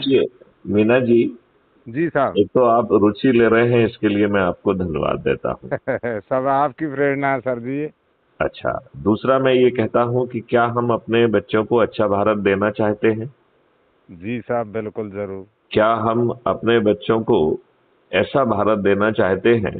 ये मीना जी, जी साहब। एक तो आप रुचि ले रहे हैं, इसके लिए मैं आपको धन्यवाद देता हूँ। सब आपकी प्रेरणा है सर जी। अच्छा, दूसरा मैं ये कहता हूँ कि क्या हम अपने बच्चों को अच्छा भारत देना चाहते हैं? जी साहब, बिल्कुल जरूर। क्या हम अपने बच्चों को ऐसा भारत देना चाहते हैं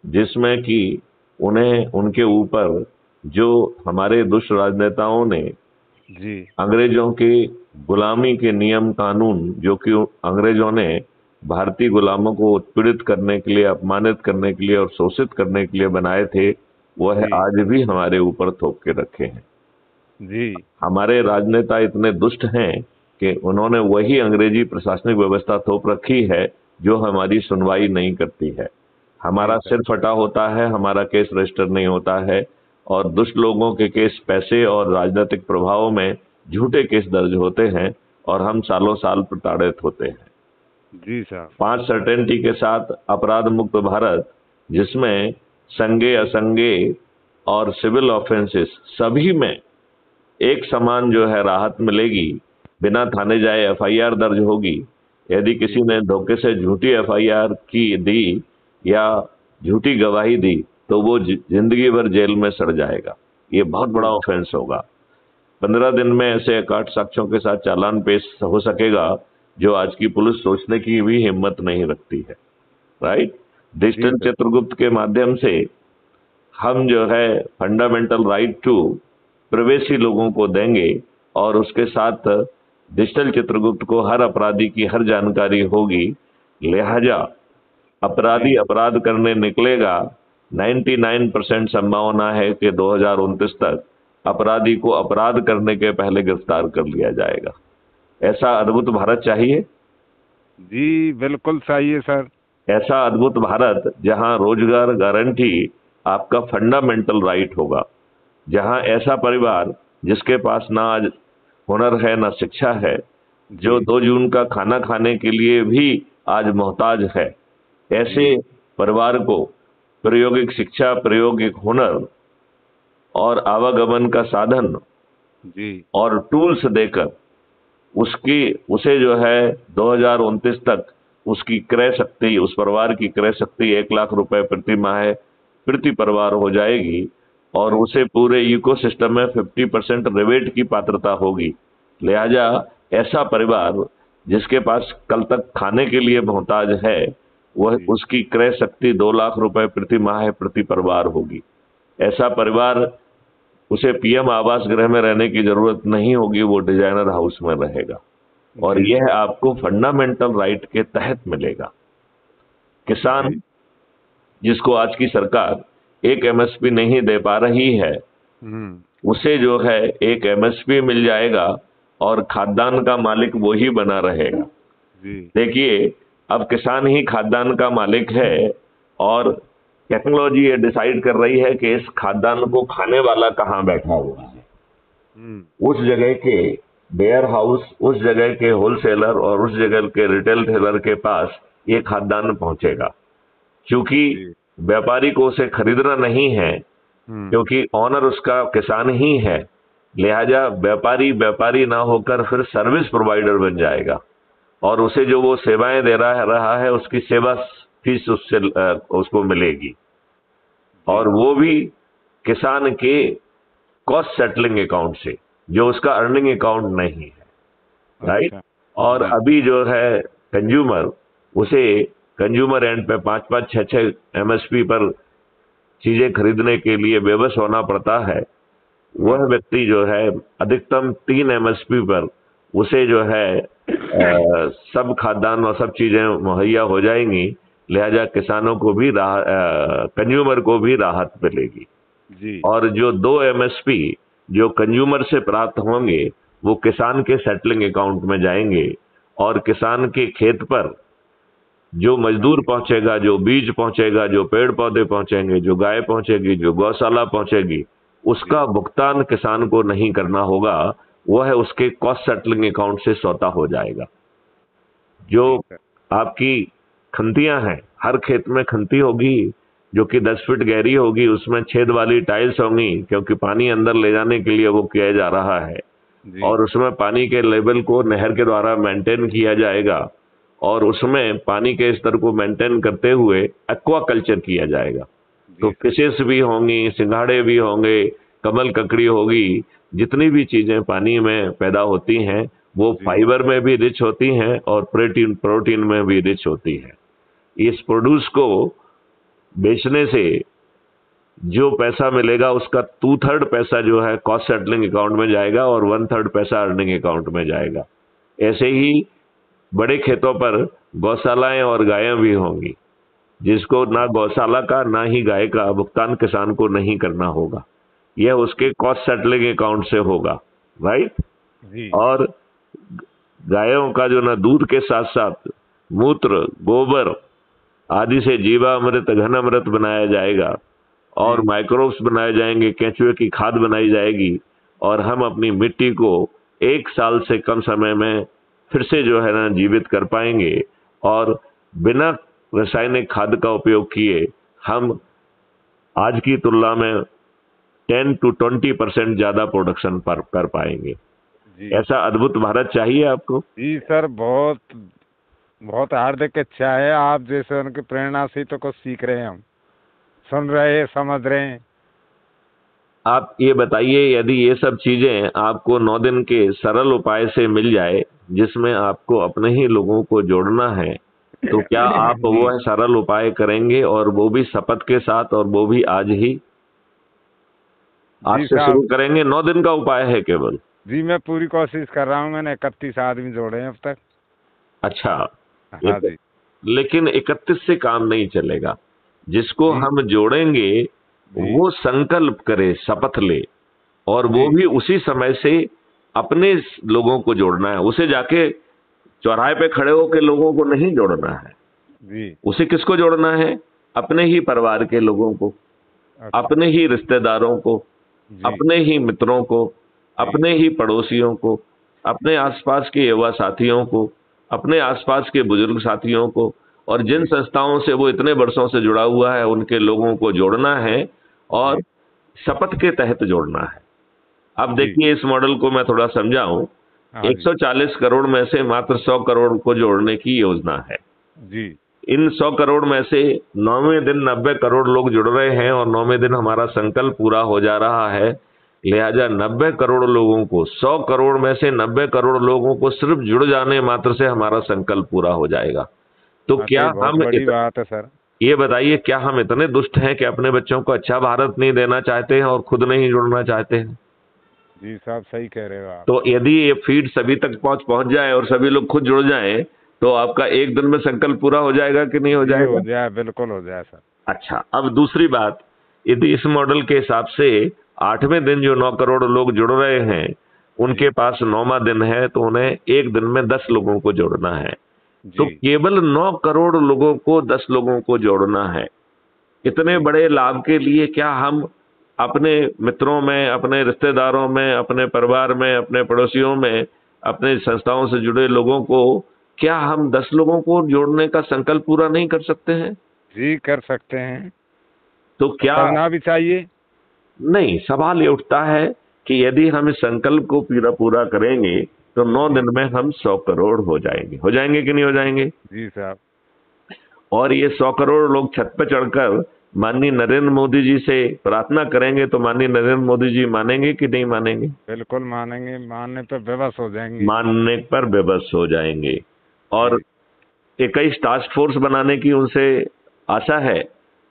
जिसमें कि उन्हें उनके ऊपर जो हमारे दुष्ट राजनेताओं ने जी अंग्रेजों के गुलामी के नियम कानून, जो कि अंग्रेजों ने भारतीय गुलामों को उत्पीड़ित करने के लिए, अपमानित करने के लिए और शोषित करने के लिए बनाए थे, वह जी आज भी हमारे ऊपर थोप के रखे हैं। जी हमारे राजनेता इतने दुष्ट हैं कि उन्होंने वही अंग्रेजी प्रशासनिक व्यवस्था थोप रखी है जो हमारी सुनवाई नहीं करती है। जी हमारा सर। सिर फटा होता है, हमारा केस रजिस्टर नहीं होता है, और दुष्ट लोगों के केस पैसे और राजनीतिक प्रभाव में झूठे केस दर्ज होते हैं और हम सालों साल प्रताड़ित होते हैं। जी साहब। 5 सर्टेनिटी के साथ अपराध मुक्त भारत, जिसमें संज्ञेय असंज्ञेय और सिविल ऑफेंसेस सभी में एक समान जो है राहत मिलेगी। बिना थाने जाए एफआईआर दर्ज होगी। यदि जी किसी ने धोखे से झूठी एफआईआर की दी या झूठी गवाही दी तो वो जिंदगी भर जेल में सड़ जाएगा। ये बहुत बड़ा जी ऑफेंस होगा। 15 दिन में ऐसे 61 साक्ष्यों के साथ चालान पेश हो सकेगा, जो आज की पुलिस सोचने की भी हिम्मत नहीं रखती है। राइट। जी डिजिटल सर। चित्रगुप्त के माध्यम से हम जो है फंडामेंटल राइट टू प्रिवेसी लोगों को देंगे, और उसके साथ डिजिटल चित्रगुप्त को हर अपराधी की हर जानकारी होगी। लिहाजा जी अपराधी अपराध करने निकलेगा, 99% संभावना है कि 2029 तक अपराधी को अपराध करने के पहले गिरफ्तार कर लिया जाएगा। ऐसा अद्भुत भारत चाहिए। जी, बिल्कुल सही है सर। ऐसा अद्भुत भारत जहां रोजगार गारंटी आपका फंडामेंटल राइट होगा। जहां ऐसा परिवार जिसके पास ना आज हुनर है ना शिक्षा है, जो जी 2 जून का खाना खाने के लिए भी आज मोहताज है, जी ऐसे परिवार को प्रायोगिक शिक्षा, प्रायोगिक हुनर और आवागमन का साधन जी और टूल्स देकर उसकी उसे जो है 2029 तक उसकी क्रय शक्ति, उस परिवार की क्रय शक्ति 1 लाख रुपए प्रति माह प्रति परिवार हो जाएगी, और जी उसे पूरे इकोसिस्टम में 50% रिबेट की पात्रता होगी। लिहाजा ऐसा परिवार जिसके पास कल तक खाने के लिए मोहताज है, वह जी उसकी क्रय शक्ति 2 लाख रुपए प्रति माह प्रति परिवार होगी। ऐसा परिवार, उसे पीएम आवास गृह में रहने की जरूरत नहीं होगी, वो डिजाइनर हाउस में रहेगा। और जी यह आपको फंडामेंटल राइट के तहत मिलेगा। किसान जी। जिसको आज की सरकार एक एमएसपी नहीं दे पा रही है, हम्म। उसे जो है एक एमएसपी मिल जाएगा, और खाद्यान्न का मालिक वो ही बना रहेगा। जी देखिए, अब किसान ही खाद्यान्न का मालिक है, और टेक्नोलॉजी ये डिसाइड कर रही है कि इस खाद्यान्न को खाने वाला कहाँ बैठा हुआ है। हम्म। उस जगह के वेयर हाउस, उस जगह के होलसेलर और उस जगह के रिटेल सेलर के पास ये खाद्यान्न पहुंचेगा। क्योंकि जी। व्यापारी को उसे खरीदना नहीं है, हम्म। क्योंकि ऑनर उसका किसान ही है। लिहाजा व्यापारी व्यापारी ना होकर फिर सर्विस प्रोवाइडर बन जाएगा, और उसे जो वो सेवाएं दे रहा है उसकी सेवा फीस उससे उसको मिलेगी, जी। और वो भी किसान के कॉस्ट सेटलिंग अकाउंट से, जो उसका अर्निंग अकाउंट नहीं है। राइट। अच्छा। और जी अभी जो है कंज्यूमर, उसे कंज्यूमर एंड पे 5-5, 6-6 एमएसपी पर चीजें खरीदने के लिए बेबस होना पड़ता है। हाँ। वह व्यक्ति जो है अधिकतम 3 एमएसपी पर उसे जो है सब खाद्यान्न और सब चीजें मुहैया हो जाएंगी। लिहाजा किसानों को भी कंज्यूमर को भी राहत मिलेगी। जी और जो 2 एमएसपी जो कंज्यूमर से प्राप्त होंगे, वो किसान के सेटलिंग अकाउंट में जाएंगे, और किसान के खेत पर जो मजदूर पहुंचेगा, जो बीज पहुंचेगा, जो पेड़ पौधे पहुंचेंगे, जो गाय पहुंचेगी, जो गौशाला पहुंचेगी, जी उसका भुगतान किसान को नहीं करना होगा। वह उसके कॉस्ट सेटलिंग अकाउंट से स्वतः हो जाएगा। जो जी सर। आपकी खंतियां हैं, हर खेत में खंती होगी जो कि 10 फीट गहरी होगी, उसमें छेद वाली टाइल्स होंगी, क्योंकि पानी अंदर ले जाने के लिए वो किया जा रहा है। जी और उसमें पानी के लेवल को नहर के द्वारा मेंटेन किया जाएगा और उसमें पानी के स्तर को मेंटेन करते हुए एक्वा कल्चर किया जाएगा। तो जी सर। फिशेस भी होंगी, सिंघाड़े भी होंगे, कमल ककड़ी होगी, जितनी भी चीजें पानी में पैदा होती हैं वो जी फाइबर में भी रिच होती हैं और प्रोटीन प्रोटीन में भी रिच होती हैं। इस प्रोड्यूस को बेचने से जो पैसा मिलेगा उसका 2/3 पैसा जो है कॉस्ट सेटलिंग अकाउंट में जाएगा और 1/3 पैसा अर्निंग अकाउंट में जाएगा। ऐसे ही बड़े खेतों पर गौशालाएं और गायें भी होंगी, जिसको ना गौशाला का ना ही गाय का भुगतान किसान को नहीं करना होगा, यह उसके कॉस्ट सेटलिंग अकाउंट से होगा, राइट। जी और गायों का जो ना दूध के साथ साथ मूत्र, गोबर आदि से जीवामृत, घन अमृत बनाया जाएगा और माइक्रोब्स बनाए जाएंगे, केंचुए की खाद बनाई जाएगी और हम अपनी मिट्टी को 1 साल से कम समय में फिर से जो है ना जीवित कर पाएंगे और बिना रासायनिक खाद का उपयोग किए हम आज की तुलना में 10 to 20% ज्यादा प्रोडक्शन पर कर पाएंगे। जी ऐसा अद्भुत भारत चाहिए आपको? जी सर, बहुत बहुत हार्दिक इच्छा है। आप जैसे उनकी प्रेरणा से तो कुछ सीख रहे हैं, हम सुन रहे हैं, समझ रहे हैं। आप ये बताइए, यदि ये सब चीजें आपको 9 दिन के सरल उपाय से मिल जाए, जिसमें आपको अपने ही लोगों को जोड़ना है, तो क्या आप वो सरल उपाय करेंगे और वो भी शपथ के साथ, और वो भी आज ही? आज जी से साहब। शुरू करेंगे, 9 दिन का उपाय है केवल। जी मैं पूरी कोशिश कर रहा हूँ, मैंने 31 आदमी जोड़े हैं अब तक। अच्छा, हाँ जी लेकिन 31 से काम नहीं चलेगा। जिसको जी। हम जोड़ेंगे जी वो संकल्प करे, शपथ ले, और वो जी भी उसी समय से अपने लोगों को जोड़ना है। उसे जाके चौराहे पे खड़े होकर लोगों को नहीं जोड़ना है। जी। उसे किसको जोड़ना है? अपने ही परिवार के लोगों को, अच्छा। अपने ही रिश्तेदारों को, जी अपने ही मित्रों को, अपने ही पड़ोसियों को, अपने आसपास के युवा साथियों को, अपने आसपास के बुजुर्ग साथियों को, और जिन संस्थाओं से वो इतने वर्षों से जुड़ा हुआ है उनके लोगों को जोड़ना है और शपथ के तहत जोड़ना है। अब देखिए, इस मॉडल को मैं थोड़ा समझाऊं। हाँ जी 140 करोड़ में से मात्र 100 करोड़ को जोड़ने की योजना है। जी इन 100 करोड़ में से 9वें दिन 90 करोड़ लोग जुड़ रहे हैं और 9वें दिन हमारा संकल्प पूरा हो जा रहा है। लिहाजा 90 करोड़ लोगों को, 100 करोड़ में से 90 करोड़ लोगों को सिर्फ जुड़ जाने मात्र से हमारा संकल्प पूरा हो जाएगा। तो क्या बहुत हम बड़ी बात है सर। ये बताइए, क्या हम इतने दुष्ट हैं कि अपने बच्चों को अच्छा भारत नहीं देना चाहते हैं और खुद नहीं जुड़ना चाहते हैं? जी साहब, सही कह रहे हो आप। तो यदि ये फीड सभी तक पहुंच जाए और सभी लोग खुद जुड़ जाएं, तो आपका एक दिन में संकल्प पूरा हो जाएगा कि नहीं हो जाएगा? हो जाए, बिल्कुल हो जाए सर। अच्छा, अब दूसरी बात, यदि इस मॉडल के हिसाब से 8वें दिन जो 9 करोड़ लोग जुड़ रहे हैं उनके पास 9वां दिन है, तो उन्हें एक दिन में 10 लोगों को जोड़ना है। तो केवल 9 करोड़ लोगों को 10 लोगों को जोड़ना है। इतने बड़े लाभ के लिए क्या हम अपने मित्रों में, अपने रिश्तेदारों में, अपने परिवार में, अपने पड़ोसियों में, अपने संस्थाओं से जुड़े लोगों को, क्या हम 10 लोगों को जोड़ने का संकल्प पूरा नहीं कर सकते हैं? जी कर सकते हैं, तो क्या करना भी चाहिए। नहीं, सवाल ये उठता है कि यदि हम इस संकल्प को पूरा करेंगे तो 9 दिन में हम 100 करोड़ हो जाएंगे कि नहीं हो जाएंगे? जी साहब। और ये 100 करोड़ लोग छत पर चढ़कर माननीय नरेंद्र मोदी जी से प्रार्थना करेंगे तो माननीय नरेंद्र मोदी जी मानेंगे कि नहीं मानेंगे? बिल्कुल मानेंगे, मानने पर बेबस हो जाएंगे। मानने पर बेबस हो जाएंगे। और 21 टास्क फोर्स बनाने की उनसे आशा है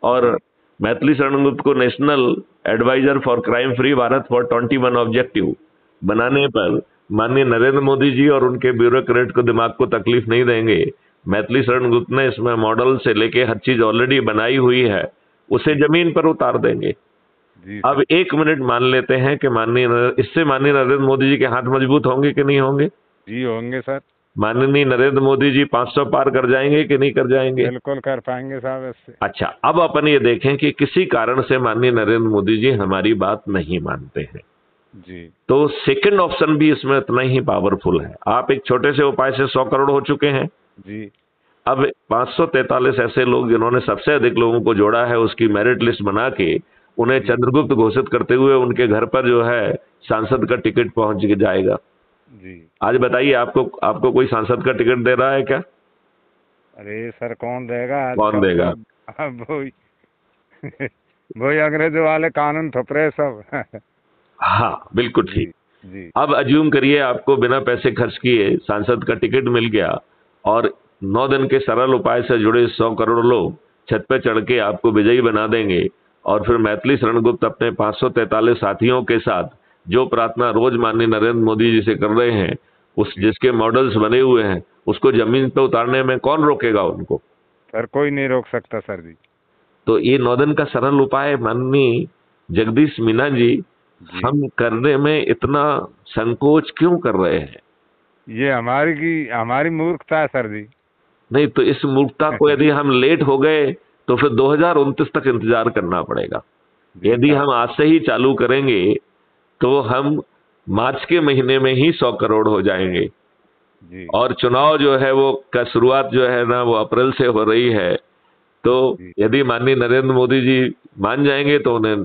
और मैथिली शरण गुप्त को national advisor for crime free Bharat for 21 objective बनाने पर माननीय नरेंद्र मोदी जी और उनके ब्यूरोक्रेट को, दिमाग को तकलीफ नहीं देंगे। मैथिली शरण गुप्त ने इसमें मॉडल से लेके हर चीज ऑलरेडी बनाई हुई है, उसे जमीन पर उतार देंगे। अब 1 मिनट मान लेते हैं कि इससे माननीय नरेंद्र मोदी जी के हाथ मजबूत होंगे कि नहीं होंगे? जी होंगे सर। माननीय नरेंद्र मोदी जी 500 पार कर जाएंगे कि नहीं कर जाएंगे? बिल्कुल कर पाएंगे साहब इससे। अच्छा, अब अपन ये देखें कि किसी कारण से माननीय नरेंद्र मोदी जी हमारी बात नहीं मानते हैं, जी तो सेकंड ऑप्शन भी इसमें उतना ही पावरफुल है। आप एक छोटे से उपाय से 100 करोड़ हो चुके हैं। जी अब 543 ऐसे लोग जिन्होंने सबसे अधिक लोगों को जोड़ा है, उसकी मेरिट लिस्ट बना के उन्हें चंद्रगुप्त घोषित करते हुए उनके घर पर जो है सांसद का टिकट पहुंच के जाएगा। जी। आज बताइए, आपको आपको कोई सांसद का टिकट दे रहा है क्या? अरे सर कौन देगा कौन आजकल देगा? तो। अब वही वही अंग्रेजों वाले कानून थोप रहे सब। हाँ, बिल्कुल जी। ठीक। जी। अब अज्यूम करिए आपको बिना पैसे खर्च किए सांसद का टिकट मिल गया और 9 दिन के सरल उपाय से जुड़े 100 करोड़ लोग छत पे चढ़ के आपको विजयी बना देंगे। और फिर मैथिली शरणगुप्त अपने 543 साथियों के साथ जो प्रार्थना रोज माननीय नरेंद्र मोदी जी से कर रहे हैं, उस जिसके मॉडल्स बने हुए हैं, उसको जमीन पे उतारने में कौन रोकेगा उनको? सर कोई नहीं रोक सकता सर जी। तो ये 9 दिन का सरल उपाय माननीय जगदीश मीना जी, हम करने में इतना संकोच क्यों कर रहे हैं? ये हमारी मूर्खता है सर जी। नहीं तो इस मूर्खता को यदि हम लेट हो गए तो फिर 2029 तक इंतजार करना पड़ेगा। यदि हम आज से ही चालू करेंगे तो हम मार्च के महीने में ही 100 करोड़ हो जाएंगे। जी। और चुनाव जो है वो का शुरुआत जो है ना वो अप्रैल से हो रही है। तो यदि माननीय नरेंद्र मोदी जी मान जाएंगे तो उन्हें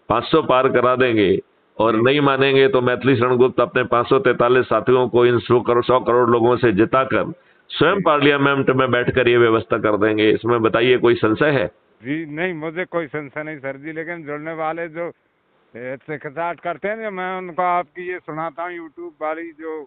500 पार करा देंगे, और नहीं मानेंगे तो मैथिली शरणगुप्त अपने 543 साथियों को इन 100 करोड़ लोगों से जिताकर स्वयं पार्लियामेंट में बैठकर ये व्यवस्था कर देंगे। इसमें बताइए कोई संशय है? जी नहीं, मुझे कोई संशय नहीं सर जी, लेकिन जुड़ने वाले जो सिकसाट करते हैं ना, मैं उनको आपकी ये सुनाता हूँ यूट्यूब वाली जो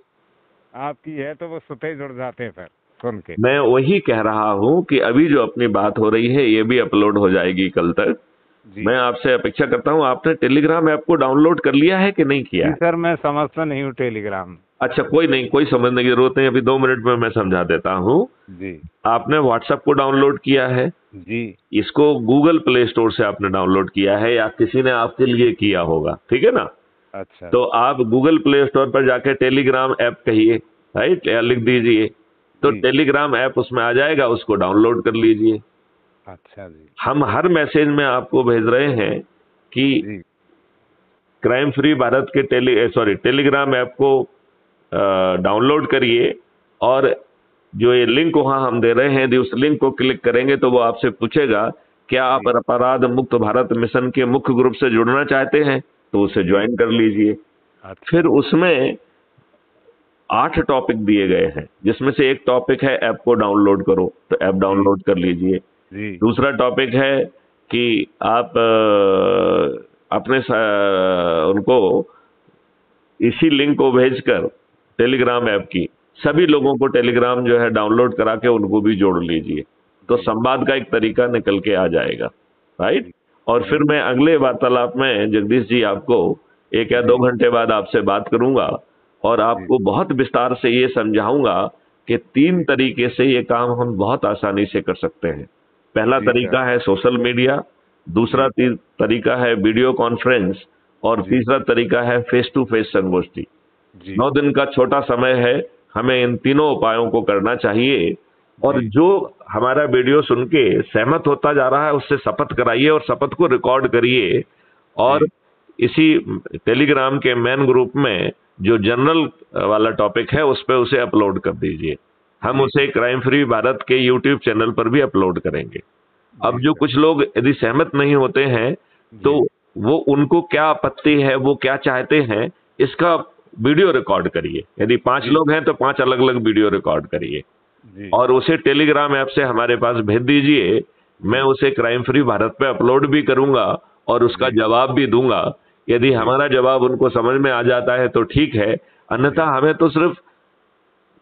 आपकी है, तो वो सुते ही जुड़ जाते हैं फिर सुन के। मैं वही कह रहा हूँ कि अभी जो अपनी बात हो रही है ये भी अपलोड हो जाएगी कल तक। मैं आपसे अपेक्षा करता हूँ, आपने टेलीग्राम ऐप को डाउनलोड कर लिया है कि नहीं किया? जी सर, मैं समझता नहीं हूँ टेलीग्राम। अच्छा, कोई नहीं, कोई समझने की जरूरत नहीं, अभी 2 मिनट में मैं समझा देता हूँ। जी। आपने व्हाट्सएप को डाउनलोड किया है? जी। इसको गूगल प्ले स्टोर से आपने डाउनलोड किया है या किसी ने आपके लिए किया होगा, ठीक है ना? अच्छा। तो आप गूगल प्ले स्टोर पर जाके टेलीग्राम ऐप कहिए, राइट, या लिख दीजिए, तो टेलीग्राम ऐप उसमें आ जाएगा, उसको डाउनलोड कर लीजिए। अच्छा जी। हम हर मैसेज में आपको भेज रहे हैं कि क्राइम फ्री भारत के टेलीग्राम ऐप को डाउनलोड करिए, और जो ये लिंक वहां हम दे रहे हैं यदि उस लिंक को क्लिक करेंगे तो वो आपसे पूछेगा क्या आप अपराध मुक्त भारत मिशन के मुख्य ग्रुप से जुड़ना चाहते हैं, तो उसे ज्वाइन कर लीजिए। फिर उसमें 8 टॉपिक दिए गए हैं, जिसमें से एक टॉपिक है ऐप को डाउनलोड करो, तो ऐप डाउनलोड कर लीजिए। दूसरा टॉपिक है कि आप अपने उनको इसी लिंक को भेजकर टेलीग्राम ऐप की सभी लोगों को टेलीग्राम जो है डाउनलोड करा के उनको भी जोड़ लीजिए, तो संवाद का एक तरीका निकल के आ जाएगा, राइट। और फिर मैं अगले वार्तालाप में जगदीश जी आपको 1 या 2 घंटे बाद आपसे बात करूंगा और आपको बहुत विस्तार से ये समझाऊंगा कि 3 तरीके से ये काम हम बहुत आसानी से कर सकते हैं। पहला तरीका है सोशल मीडिया, दूसरा तरीका है वीडियो कॉन्फ्रेंस, और तीसरा तरीका है फेस टू फेस संगोष्ठी। 9 दिन का छोटा समय है, हमें इन तीनों उपायों को करना चाहिए। और जो हमारा वीडियो सुन के सहमत होता जा रहा है उससे शपथ कराइए और शपथ को रिकॉर्ड करिए, और इसी टेलीग्राम के मेन ग्रुप में जो जनरल वाला टॉपिक है उस पर उसे अपलोड कर दीजिए। हम उसे क्राइम फ्री भारत के यूट्यूब चैनल पर भी अपलोड करेंगे। अब जो कुछ लोग यदि सहमत नहीं होते हैं तो वो उनको क्या आपत्ति है, वो क्या चाहते हैं, इसका वीडियो रिकॉर्ड करिए। यदि 5 लोग हैं तो 5 अलग अलग वीडियो रिकॉर्ड करिए और उसे टेलीग्राम ऐप से हमारे पास भेज दीजिए। मैं उसे क्राइम फ्री भारत पे अपलोड भी करूंगा और उसका जवाब भी दूंगा। यदि हमारा जवाब उनको समझ में आ जाता है तो ठीक है, अन्यथा हमें तो सिर्फ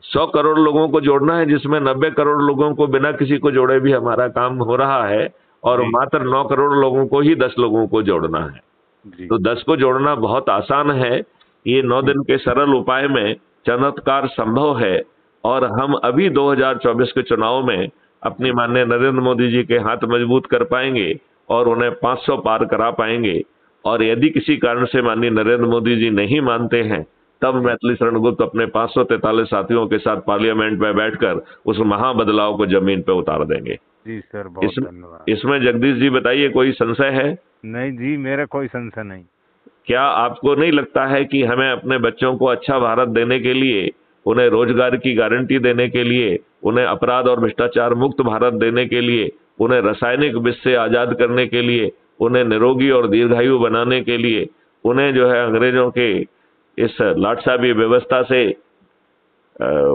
100 करोड़ लोगों को जोड़ना है, जिसमें 90 करोड़ लोगों को बिना किसी को जोड़े भी हमारा काम हो रहा है, और मात्र 9 करोड़ लोगों को ही 10 लोगों को जोड़ना है। तो 10 को जोड़ना बहुत आसान है। ये 9 दिन के सरल उपाय में चमत्कार संभव है, और हम अभी 2024 के चुनाव में अपनी माननीय नरेंद्र मोदी जी के हाथ मजबूत कर पाएंगे और उन्हें 500 पार करा पाएंगे। और यदि किसी कारण से माननीय नरेंद्र मोदी जी नहीं मानते हैं तब मैथिली शरणगुप्त अपने 543 साथियों के साथ पार्लियामेंट में बैठकर उस महाबदलाव को जमीन पर उतार देंगे। जी सर, बहुत धन्यवाद। इसमें जगदीश जी बताइए, कोई संशय है? नहीं जी, मेरा कोई संशय नहीं। क्या आपको नहीं लगता है कि हमें अपने बच्चों को अच्छा भारत देने के लिए, उन्हें रोजगार की गारंटी देने के लिए, उन्हें अपराध और भ्रष्टाचार मुक्त भारत देने के लिए, उन्हें रासायनिक विष से आजाद करने के लिए, उन्हें निरोगी और दीर्घायु बनाने के लिए, उन्हें जो है अंग्रेजों के इस लाटसाबी व्यवस्था से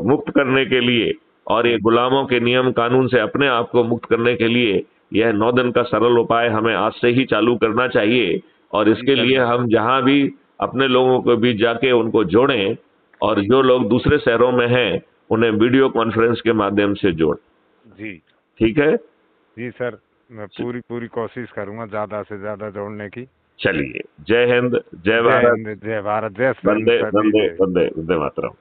मुक्त करने के लिए और ये गुलामों के नियम कानून से अपने आप को मुक्त करने के लिए यह 9 दिन का सरल उपाय हमें आज से ही चालू करना चाहिए। और इसके लिए हम जहां भी अपने लोगों को भी जाके उनको जोड़ें, और जो लोग दूसरे शहरों में हैं उन्हें वीडियो कॉन्फ्रेंस के माध्यम से जोड़। जी ठीक है जी सर, मैं पूरी कोशिश करूंगा ज्यादा से ज्यादा जोड़ने की। चलिए, जय हिंद, जय भारत, जय भारत, जय वंदे वंदे वंदे वंदे मातरम।